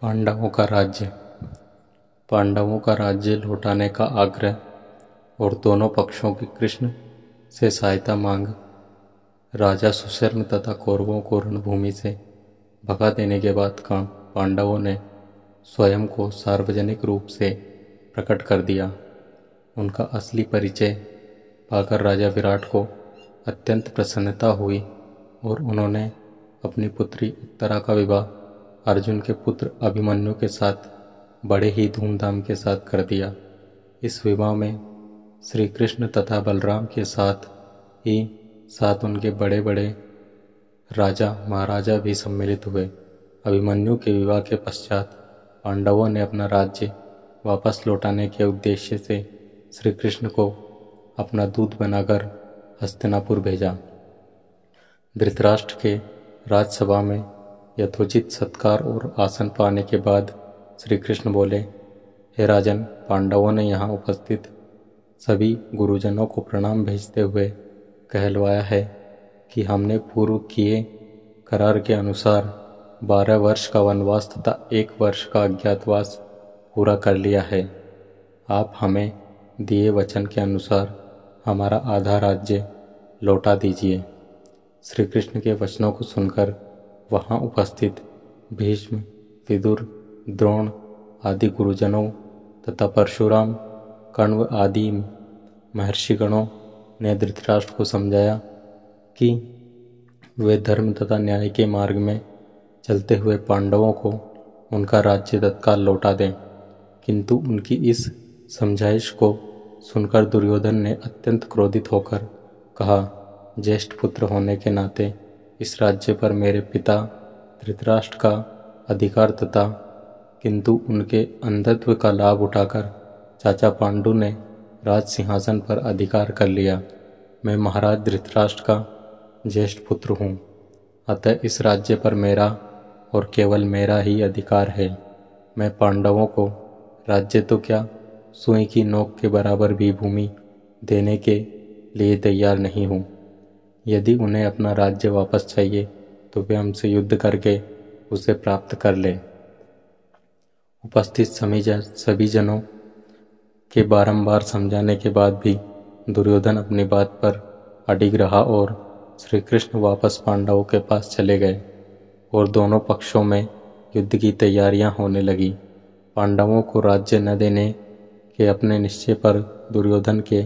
पांडवों का राज्य। पांडवों का राज्य लौटाने का आग्रह और दोनों पक्षों की कृष्ण से सहायता मांग। राजा सुशर्म तथा कौरवों को रणभूमि से भगा देने के बाद पांडवों ने स्वयं को सार्वजनिक रूप से प्रकट कर दिया। उनका असली परिचय पाकर राजा विराट को अत्यंत प्रसन्नता हुई और उन्होंने अपनी पुत्री उत्तरा का विवाह अर्जुन के पुत्र अभिमन्यु के साथ बड़े ही धूमधाम के साथ कर दिया। इस विवाह में श्री कृष्ण तथा बलराम के साथ उनके बड़े बड़े राजा महाराजा भी सम्मिलित हुए। अभिमन्यु के विवाह के पश्चात पांडवों ने अपना राज्य वापस लौटाने के उद्देश्य से श्री कृष्ण को अपना दूत बनाकर हस्तिनापुर भेजा। धृतराष्ट्र के राजसभा में यथोचित सत्कार और आसन पाने के बाद श्री कृष्ण बोले, हे राजन, पांडवों ने यहाँ उपस्थित सभी गुरुजनों को प्रणाम भेजते हुए कहलवाया है कि हमने पूर्व किए करार के अनुसार 12 वर्ष का वनवास तथा 1 वर्ष का अज्ञातवास पूरा कर लिया है। आप हमें दिए वचन के अनुसार हमारा आधा राज्य लौटा दीजिए। श्री कृष्ण के वचनों को सुनकर वहाँ उपस्थित भीष्म, विदुर, द्रोण आदि गुरुजनों तथा परशुराम, कण्व आदि महर्षिगणों ने धृतराष्ट्र को समझाया कि वे धर्म तथा न्याय के मार्ग में चलते हुए पांडवों को उनका राज्य तत्काल लौटा दें। किंतु उनकी इस समझाइश को सुनकर दुर्योधन ने अत्यंत क्रोधित होकर कहा, ज्येष्ठ पुत्र होने के नाते इस राज्य पर मेरे पिता धृतराष्ट्र का अधिकार तथा किंतु उनके अंधत्व का लाभ उठाकर चाचा पांडु ने राज सिंहासन पर अधिकार कर लिया। मैं महाराज धृतराष्ट्र का ज्येष्ठ पुत्र हूँ, अतः इस राज्य पर मेरा और केवल मेरा ही अधिकार है। मैं पांडवों को राज्य तो क्या, सुई की नोक के बराबर भी भूमि देने के लिए तैयार नहीं हूँ। यदि उन्हें अपना राज्य वापस चाहिए तो वे हमसे युद्ध करके उसे प्राप्त कर ले। उपस्थित सभी जनों के बारंबार समझाने के बाद भी दुर्योधन अपनी बात पर अडिग रहा और श्री कृष्ण वापस पांडवों के पास चले गए और दोनों पक्षों में युद्ध की तैयारियां होने लगी। पांडवों को राज्य न देने के अपने निश्चय पर दुर्योधन के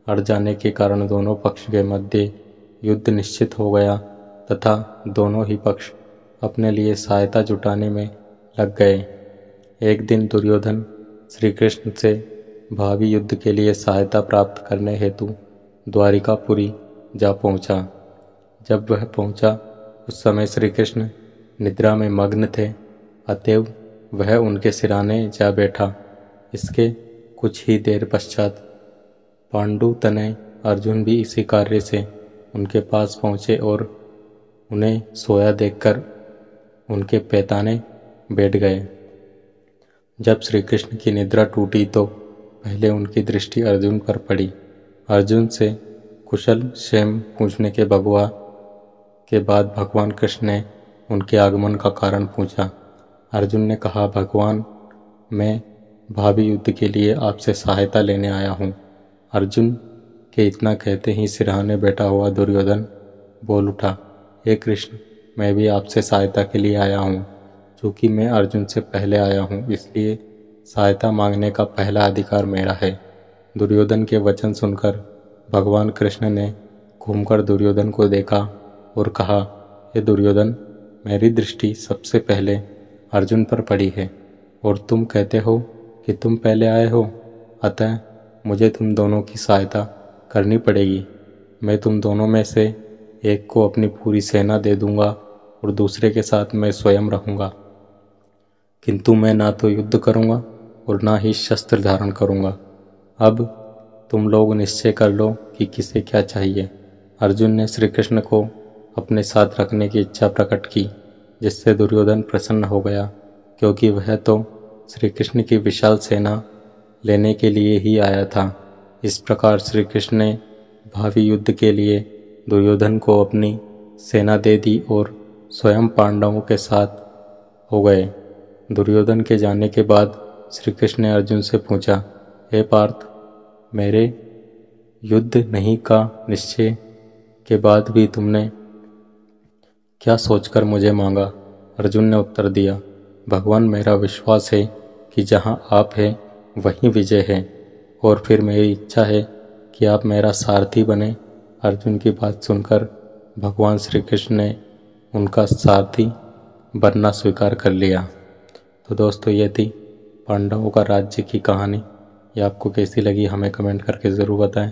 अड़ जाने के कारण दोनों पक्ष के मध्य युद्ध निश्चित हो गया तथा दोनों ही पक्ष अपने लिए सहायता जुटाने में लग गए। एक दिन दुर्योधन श्री कृष्ण से भावी युद्ध के लिए सहायता प्राप्त करने हेतु द्वारिकापुरी जा पहुंचा। जब वह पहुंचा उस समय श्री कृष्ण निद्रा में मग्न थे, अतएव वह उनके सिराने जा बैठा। इसके कुछ ही देर पश्चात पांडु तनय अर्जुन भी इसी कार्य से उनके पास पहुँचे और उन्हें सोया देखकर उनके पैताने बैठ गए। जब श्री कृष्ण की निद्रा टूटी तो पहले उनकी दृष्टि अर्जुन पर पड़ी। अर्जुन से कुशल क्षेम पूछने के बाद भगवान कृष्ण ने उनके आगमन का कारण पूछा। अर्जुन ने कहा, भगवान, मैं भावी युद्ध के लिए आपसे सहायता लेने आया हूँ। अर्जुन के इतना कहते ही सिरहाने बैठा हुआ दुर्योधन बोल उठा, हे कृष्ण, मैं भी आपसे सहायता के लिए आया हूँ। चूँकि मैं अर्जुन से पहले आया हूँ इसलिए सहायता मांगने का पहला अधिकार मेरा है। दुर्योधन के वचन सुनकर भगवान कृष्ण ने घूमकर दुर्योधन को देखा और कहा, हे दुर्योधन, मेरी दृष्टि सबसे पहले अर्जुन पर पड़ी है और तुम कहते हो कि तुम पहले आए हो, अतः मुझे तुम दोनों की सहायता करनी पड़ेगी। मैं तुम दोनों में से एक को अपनी पूरी सेना दे दूंगा और दूसरे के साथ मैं स्वयं रहूंगा, किंतु मैं ना तो युद्ध करूंगा और ना ही शस्त्र धारण करूंगा। अब तुम लोग निश्चय कर लो कि किसे क्या चाहिए। अर्जुन ने श्री कृष्ण को अपने साथ रखने की इच्छा प्रकट की, जिससे दुर्योधन प्रसन्न हो गया, क्योंकि वह तो श्री कृष्ण की विशाल सेना लेने के लिए ही आया था। इस प्रकार श्री कृष्ण ने भावी युद्ध के लिए दुर्योधन को अपनी सेना दे दी और स्वयं पांडवों के साथ हो गए। दुर्योधन के जाने के बाद श्री कृष्ण ने अर्जुन से पूछा, हे पार्थ, मेरे युद्ध नहीं का निश्चय के बाद भी तुमने क्या सोचकर मुझे मांगा? अर्जुन ने उत्तर दिया, भगवान, मेरा विश्वास है कि जहाँ आप हैं वहीं विजय है, और फिर मेरी इच्छा है कि आप मेरा सारथी बने। अर्जुन की बात सुनकर भगवान श्री कृष्ण ने उनका सारथी बनना स्वीकार कर लिया। तो दोस्तों, ये थी पांडवों का राज्य की कहानी। ये आपको कैसी लगी हमें कमेंट करके ज़रूर बताएं,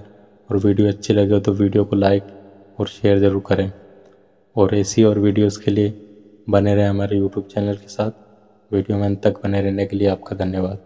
और वीडियो अच्छी लगे तो वीडियो को लाइक और शेयर ज़रूर करें। और ऐसी और वीडियोस के लिए बने रहें हमारे यूट्यूब चैनल के साथ। वीडियो में अंत तक बने रहने के लिए आपका धन्यवाद।